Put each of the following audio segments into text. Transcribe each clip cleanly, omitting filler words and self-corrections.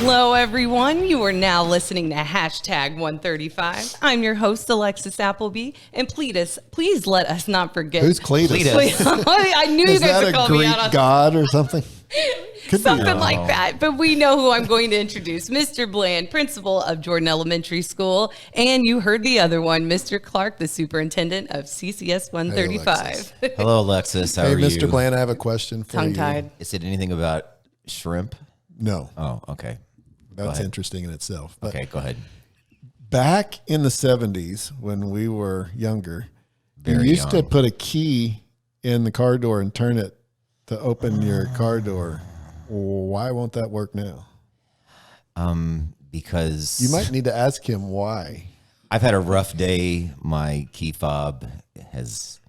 Hello, everyone. You are now listening to Hashtag 135. I'm your host, Alexis Appleby. And please let us not forget. Who's Cletus? I knew you guys would call me out on god or something? Could something like that. But we know who I'm going to introduce. Mr. Bland, principal of Jordan Elementary School. And you heard the other one, Mr. Clark, the superintendent of CCS 135. Hey, Hello, Alexis. How are you? Hey, Mr. Bland, I have a question for Tongue-tied. you. Is it anything about shrimp? No. Oh, okay. That's interesting in itself. But okay, go ahead. back in the 70s when we were younger, you Very used to young. put a key in the car door and turn it to open your car door. Why won't that work now? Because You might need to ask him why. I've had a rough day. My key fob has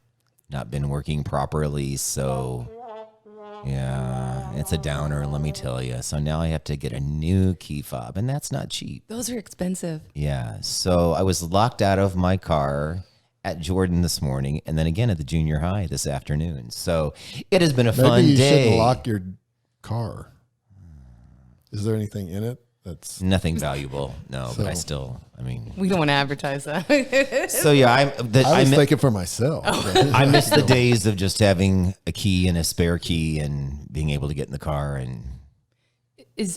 not been working properly, so yeah, it's a downer, let me tell you. So now I have to get a new key fob, and that's not cheap. Those are expensive. Yeah, so I was locked out of my car at Jordan this morning, and then again at the junior high this afternoon. So it has been a fun Maybe you day. shouldn't lock your car. Is there anything in it that's Nothing valuable, no. But I mean, We don't want to advertise that. so yeah, I was thinking for myself. I miss the days of just having a key and a spare key and being able to get in the car. And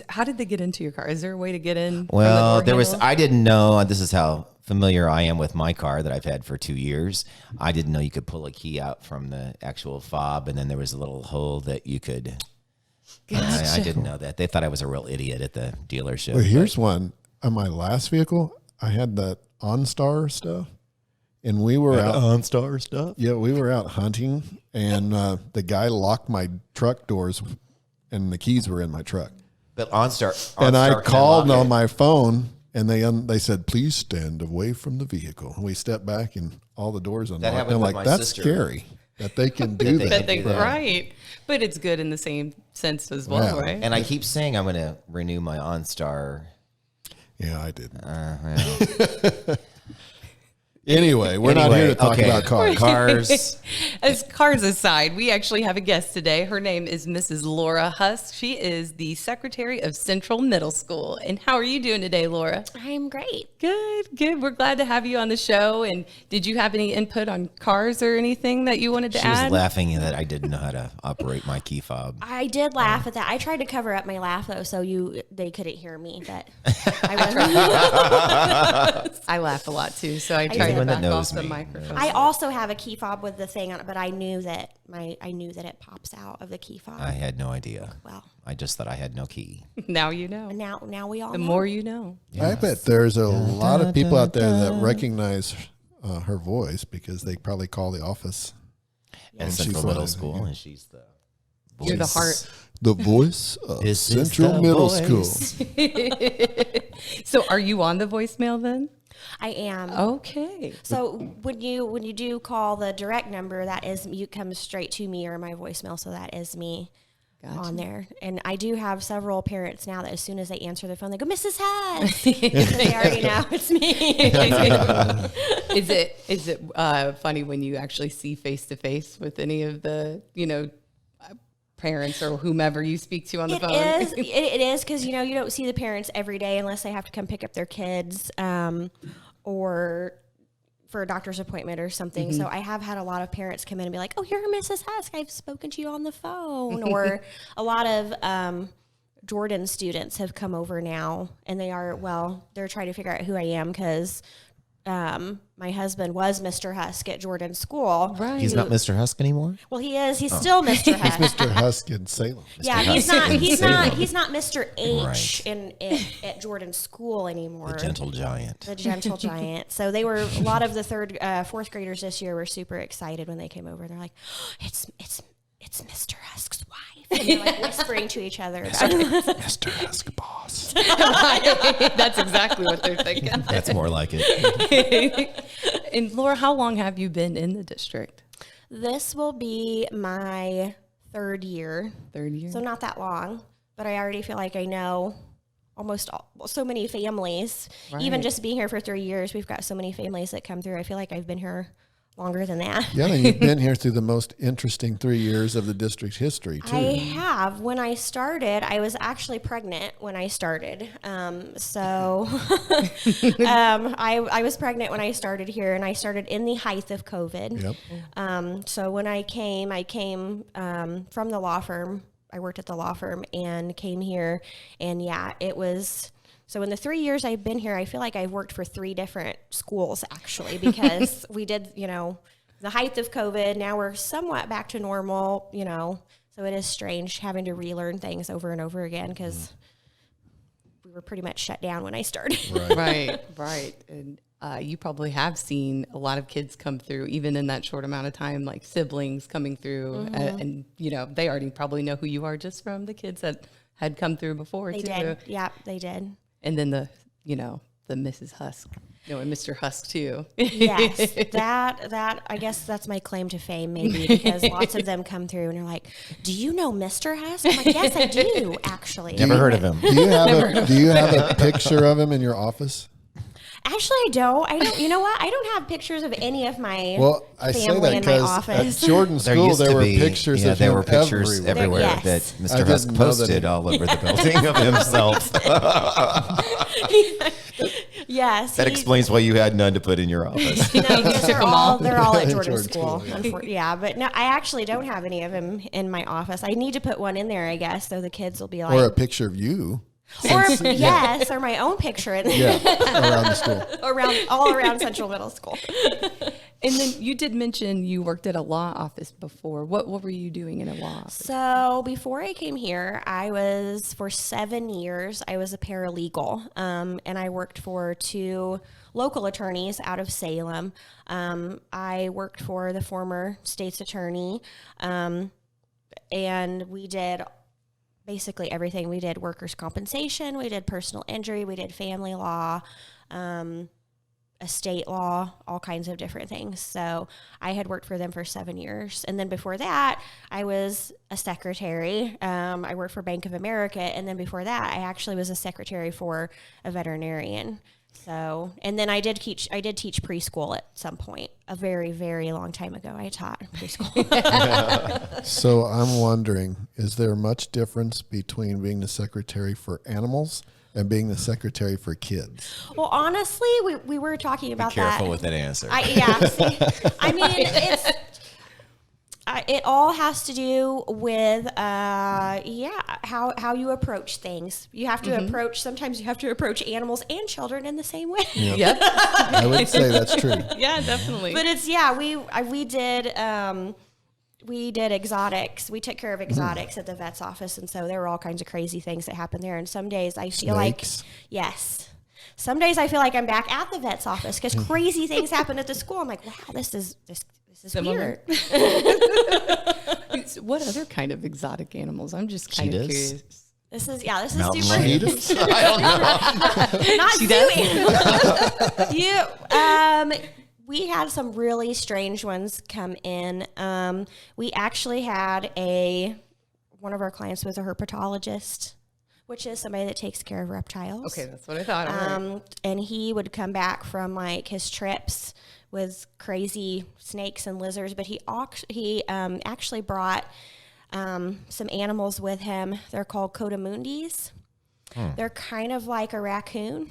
How did they get into your car? Is there a way to get in? well, from the door handle? I didn't know. This is how familiar I am with my car that I've had for 2 years. I didn't know you could pull a key out from the actual fob, and then there was a little hole that you could. Gotcha. I didn't know that. They thought I was a real idiot at the dealership. Well, here's one. On my last vehicle, I had that OnStar stuff, and we were out. OnStar stuff. Yeah, we were out hunting, and the guy locked my truck doors, and the keys were in my truck. But OnStar And I can called unlock on it. my phone, and they said, "Please stand away from the vehicle." And we stepped back, and all the doors unlocked. happened I'm with like, my "That's sister. scary that they can do they that." can do that. Right. But it's good in the same sense as well, Yeah. right? And I keep saying I'm going to renew my OnStar. Yeah, I didn't. Yeah. Anyway, we're not here to talk okay. about cars. Cars. As cars aside, we actually have a guest today. Her name is Mrs. Laura Husk. She is the secretary of Central Middle School. And how are you doing today, Laura? I'm great. Good. We're glad to have you on the show. And did you have any input on cars or anything that you wanted to She add? was laughing that I didn't know how to operate my key fob. I did laugh at that. I tried to cover up my laugh though, so they couldn't hear me. That I wasn't. I laugh a lot too, so I do. tried to Anyone that back knows off the me microphone. I also have a key fob with the thing on it, but I knew that it pops out of the key fob. I had no idea. Well, I just thought I had no key. Now you know. now we all The know. more you know. I bet there's a lot of people out there that recognize her voice because they probably call the office. And And Central she's Middle one of- School, yeah. and she's the You're the voice. heart. The voice of This is Central the Middle voice. School. So are you on the voicemail then? I am. Okay. So when you do call the direct number, that is you come straight to me or my voicemail. So that is me on there. And I do have several parents now that as soon as they answer their phone, they go, "Mrs. Husk." They already know it's me. Is it funny when you actually see face to face with any of the parents or whomever you speak to on the phone? It is because you don't see the parents every day unless they have to come pick up their kids or for a doctor's appointment or something. Mm-hmm. So I have had a lot of parents come in and be like, "Oh, you're Mrs. Husk. I've spoken to you on the phone." Or a lot of Jordan students have come over now, and they're trying to figure out who I am because my husband was Mr. Husk at Jordan School. Right. He's not Mr. Husk anymore? Well, he is. He's still Mr. Husk. Mr. Husk in Salem. Yeah, Husk he's not. in He's Salem. not. He's not Mr. H Right. at Jordan School anymore. The gentle giant. The gentle giant. So they were a lot of the fourth graders this year were super excited when they came over. They're like, "It's Mr. Husk's wife," and they're like whispering to each other. Mr. Husk boss. That's exactly what they're thinking. That's more like it. And Laura, how long have you been in the district? This will be my third year, Third year. so not that long. But I already feel like I know so many families. Right. Even just being here for 3 years, we've got so many families that come through. I feel like I've been here longer than that. Yeah, and you've been here through the most interesting 3 years of the district's history, too. I have. When I started, I was actually pregnant when I started. I was pregnant when I started here, and I started in the height of COVID. Yep. So when I came from the law firm. I worked at the law firm and came here, and it was. So in the 3 years I've been here, I feel like I've worked for 3 different schools, actually, because we did, the height of COVID. Now we're somewhat back to normal, so it is strange having to relearn things over and over again because we were pretty much shut down when I started. Right. And you probably have seen a lot of kids come through, even in that short amount of time, like siblings coming through, and they already probably know who you are just from the kids that had come through before. They too. did. Yeah, they did. And then the Mrs. Husk, and Mr. Husk too. Yes, that I guess that's my claim to fame, maybe, because lots of them come through and are like, "Do you know Mr. Husk?" I'm like, "Yes, I do, actually." Never heard of him. Do you have a picture of him in your office? Actually, I don't. You know what? I don't have pictures of any of my I say family that in my because office. at Jordan School there were pictures of there him were pictures everywhere. everywhere Yes. that Mr. Husk didn't know that posted all over the building of himself. Yes, That explains why you had none to put in your office. No, because they're all at Jordan Jordan School. School, Yeah, but no, I actually don't have any of them in my office. I need to put one in there, I guess, so the kids will be like, Or a picture of you. Yes, or my own picture in there. Around the school. all around Central Middle School. And then you did mention you worked at a law office before. What were you doing in a law office? So before I came here, for 7 years, I was a paralegal, and I worked for 2 local attorneys out of Salem. I worked for the former state's attorney, and we did basically everything. We did workers' compensation, we did personal injury, we did family law, estate law, all kinds of different things. So I had worked for them for 7 years. And then before that, I was a secretary. I worked for Bank of America. And then before that, I actually was a secretary for a veterinarian. So, and then I did teach preschool at some point, a very, very long time ago. I taught preschool. So I'm wondering, is there much difference between being the secretary for animals and being the secretary for kids? Well, honestly, we were talking about that. Be careful with that answer. It all has to do with, how you approach things. You have to sometimes you have to approach animals and children in the same way. Yep. I would say that's true. Yeah, definitely. But it's, we did exotics. We took care of exotics at the vet's office. And so there were all kinds of crazy things that happened there. And some days I feel Snakes. Some days I feel like I'm back at the vet's office because crazy things happen at the school. I'm like, wow, this is Similar. weird. What other kind of exotic animals? I'm just kind of Cheetahs? curious. This is Mountain super. lions? Not She zoo does? animals. We had some really strange ones come in. We actually had one of our clients was a herpetologist, which is somebody that takes care of reptiles. Okay, that's what I thought. All right. And he would come back from like his trips with crazy snakes and lizards, but he actually brought some animals with him. They're called cotamundis. They're kind of like a raccoon.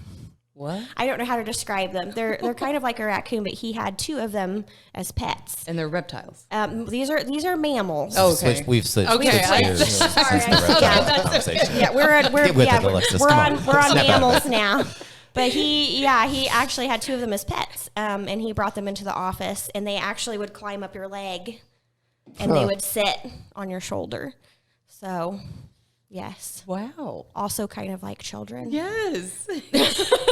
What? I don't know how to describe them. They're kind of like a raccoon, but he had 2 of them as pets. And they're reptiles. These are mammals. Oh, okay. We've switched Okay, gears since the reptile conversation. Yeah, we're Get with it, Alexis. Come on. we're on mammals now. But he actually had 2 of them as pets, and he brought them into the office, and they actually would climb up your leg, and they would sit on your shoulder. So, yes. Wow. Also kind of like children. Yes.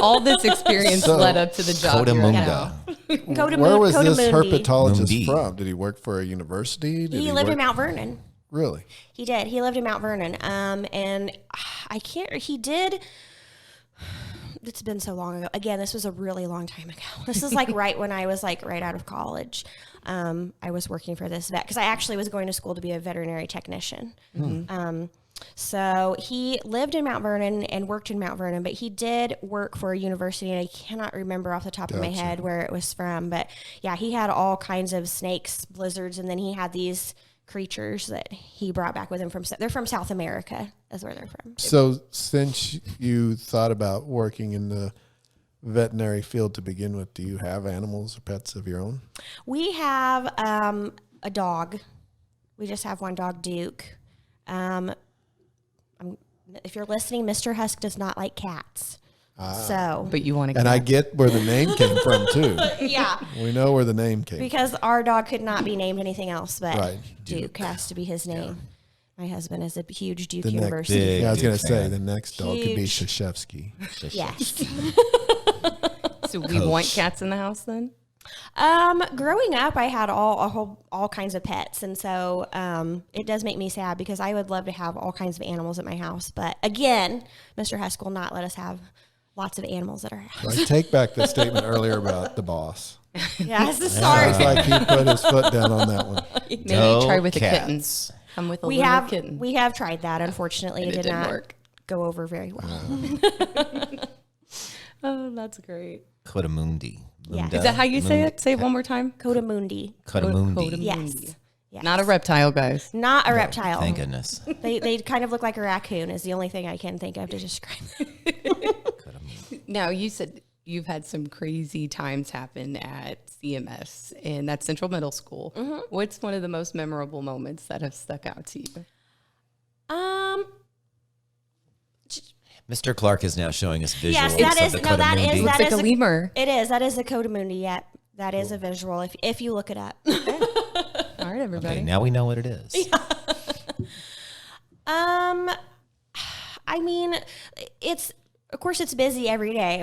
All this experience led up to the job. Cotamunda. Where was this Cotamundi. herpetologist Mundi. from? Did he work for a university? Did He lived in work- Mount Vernon. Really? He did. He lived in Mount Vernon. And he did. It's been so long ago. Again, this was a really long time ago. This is like right when I was like right out of college. I was working for this vet because I actually was going to school to be a veterinary technician. So he lived in Mount Vernon and worked in Mount Vernon, but he did work for a university, and I cannot remember off the top of my head where it was from. But yeah, he had all kinds of snakes, blizzards, and then he had these creatures that he brought back with him they're from South America, is where they're from. So since you thought about working in the veterinary field to begin with, do you have animals or pets of your own? We have a dog. We just have one dog, Duke. If you're listening, Mr. Husk does not like cats. So, But you want to And I get where the name came from too. yeah, We know where the name came because our dog could not be named anything else, but Right. Duke has to be his name. My husband is a huge Duke The next- University. Big Yeah, I was going to Duke say fan. the next dog could be Huge. Shashevsky. Yes. So we want cats in the house then? Growing up, I had all kinds of pets, and so it does make me sad because I would love to have all kinds of animals at my house. But again, Mr. Husk will not let us have lots of animals at our house. I take back the statement earlier about the boss. Yes, sorry. Sounds like he put his foot down on that one. Maybe No try with the cats. kittens. Come with a We little have kitten. we have tried that. Unfortunately, it it did didn't not work. go over very well. Oh, that's great. Cotamundi. Yeah. Lunda. Is that how you say it? Say it one more time. Cotamundi. Cotamundi. Yes. Yes. Not a reptile, guys. Not a reptile. Thank goodness. They kind of look like a raccoon is the only thing I can think of to describe it. Now, you said you've had some crazy times happen at CMS, and that's Central Middle School. What's one of the most memorable moments that have stuck out to you? Mr. Clark is now showing us visuals Yes, that of is the no, that is Cotamundi. that It's is like a lemur. It is. That is the Cotamundi. Yep. That is a visual if you look it up. All right, everybody. Okay, now we know what it is. I mean, of course it's busy every day.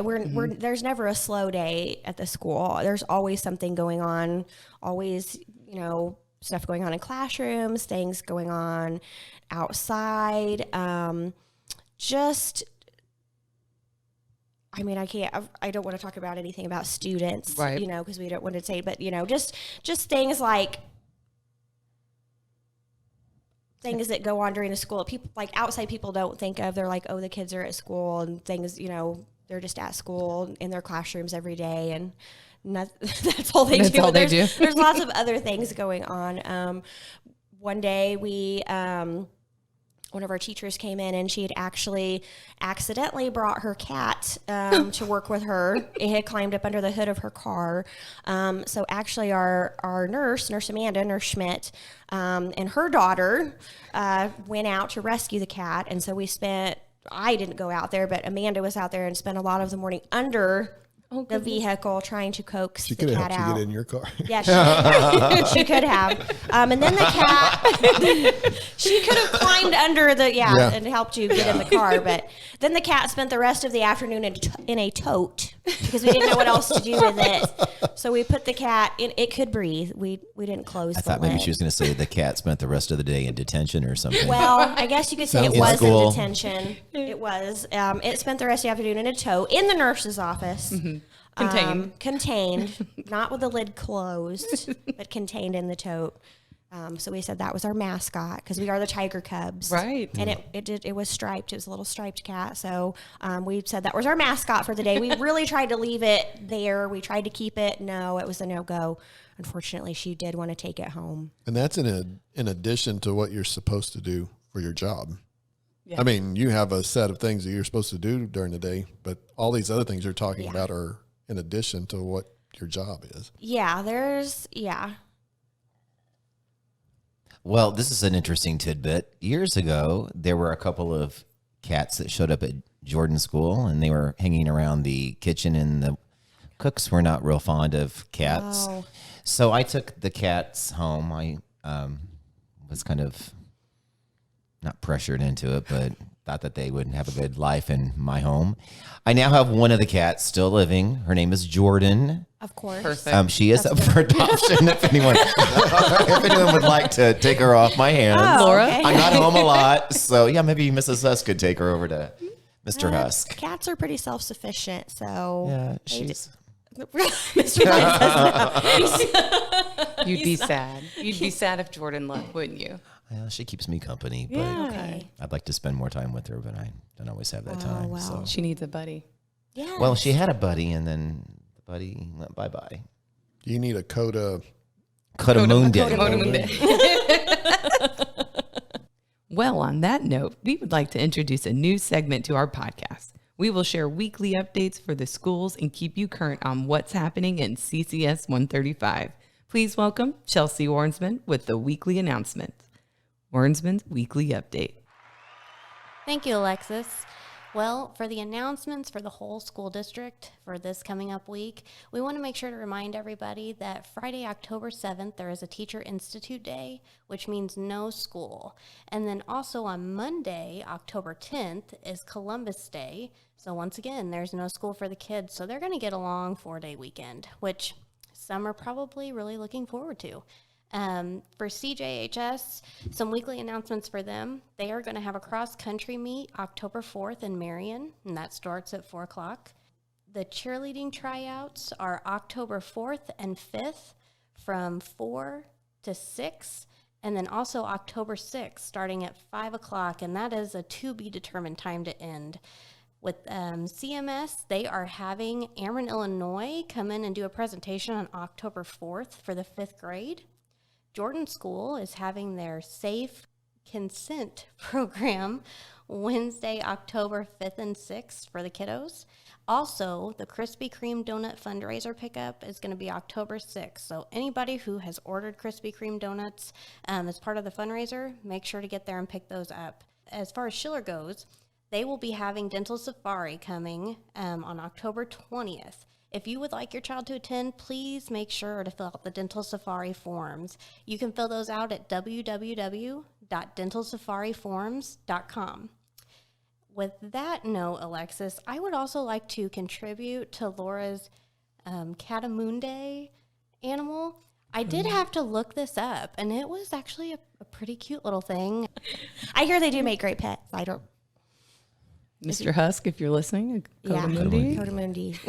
There's never a slow day at the school. There's always something going on. Always, stuff going on in classrooms, things going on outside. I don't want to talk about anything about students, Right. because we don't want to say, but, just things like things that go on during the school. People, like outside people don't think of, they're like, oh, the kids are at school and things, they're just at school in their classrooms every day. And that's all they That's do. all they do. There's lots of other things going on. One day one of our teachers came in and she had actually accidentally brought her cat to work with her. It had climbed up under the hood of her car. So actually our Nurse Amanda, Nurse Schmidt, and her daughter went out to rescue the cat. And so I didn't go out there, but Amanda was out there and spent a lot of the morning under the vehicle trying to coax She the could cat have helped out. you get in your car. Yeah, she could have. And then the cat, she could have climbed under Yeah. and helped you get in the car. But then the cat spent the rest of the afternoon in a tote because we didn't know what else to do with it. So we put the cat in. It could breathe. We didn't close I the thought maybe lid. she was going to say the cat spent the rest of the day in detention or something. Well, I guess you could say it In was in school. detention. It was. It spent the rest of the afternoon in a tote in the nurse's office. Contained, not with the lid closed, but contained in the tote. So we said that was our mascot because we are the Tiger Cubs, Right. And it was striped. It was a little striped cat. So we said that was our mascot for the day. We really tried to leave it there. We tried to keep it. No, it was a no-go. Unfortunately, she did want to take it home. And that's in addition to what you're supposed to do for your job. Yeah. I mean, you have a set of things that you're supposed to do during the day, but all these other things you're talking about are in addition to what your job is. Yeah, Well, this is an interesting tidbit. Years ago, there were a couple of cats that showed up at Jordan School, and they were hanging around the kitchen, and the cooks were not real fond of cats. Oh. So I took the cats home. I was kind of not pressured into it, but thought that they wouldn't have a good life in my home. I now have one of the cats still living. Her name is Jordan. Of course. Perfect. She is up for adoption if anyone would like to take her off my hands. Laura? Okay. I'm not home a lot, so yeah, maybe Mrs. Husk could take her over to Mr. Husk. Cats are pretty self-sufficient, so Yeah, she's Mr. Ryan says no. You'd be sad. You'd be sad if Jordan left, wouldn't you? She keeps me company, but Yeah. Okay. I'd like to spend more time with her, but I don't always have that time. wow. So. She needs a buddy. Yeah. Well, she had a buddy, and then the buddy went bye-bye. You need a coda. Codamunde. Well, on that note, we would like to introduce a new segment to our podcast. We will share weekly updates for the schools and keep you current on what's happening in CCS 135. Please welcome Chelsea Wernsman with the weekly announcement. Wernsman's Weekly Update. Thank you, Alexis. Well, for the announcements for the whole school district for this coming up week, we want to make sure to remind everybody that Friday, October 7th, there is a Teacher Institute Day, which means no school. And then also on Monday, October 10th, is Columbus Day. So once again, there's no school for the kids. So they're going to get a long 4-day weekend, which some are probably really looking forward to. For CJHS, some weekly announcements for them. They are going to have a cross-country meet October 4th in Marion, and that starts at 4 o'clock. The cheerleading tryouts are October 4th and 5th from 4 to 6, and then also October 6th starting at 5 o'clock, and that is a to-be-determined time to end. With CMS, they are having Ameren, Illinois come in and do a presentation on October 4th for the 5th grade. Jordan School is having their Safe Consent program Wednesday, October 5th and 6th for the kiddos. Also, the Krispy Kreme donut fundraiser pickup is going to be October 6th. So anybody who has ordered Krispy Kreme donuts as part of the fundraiser, make sure to get there and pick those up. As far as Schiller goes, they will be having Dental Safari coming on October 20th. If you would like your child to attend, please make sure to fill out the Dental Safari forms. You can fill those out at www.dentalsafariforms.com. With that note, Alexis, I would also like to contribute to Laura's Catamunde animal. I did have to look this up, and it was actually a pretty cute little thing. I hear they do make great pets. I don't. Mr. Husk, if you're listening, Yeah. Codamundi. Codamundi.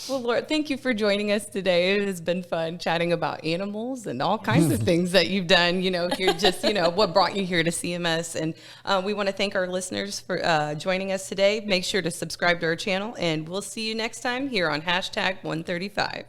Well, Laura, thank you for joining us today. It has been fun chatting about animals and all kinds of things that you've done, here, just, what brought you here to CMS. And we want to thank our listeners for joining us today. Make sure to subscribe to our channel, and we'll see you next time here on #135.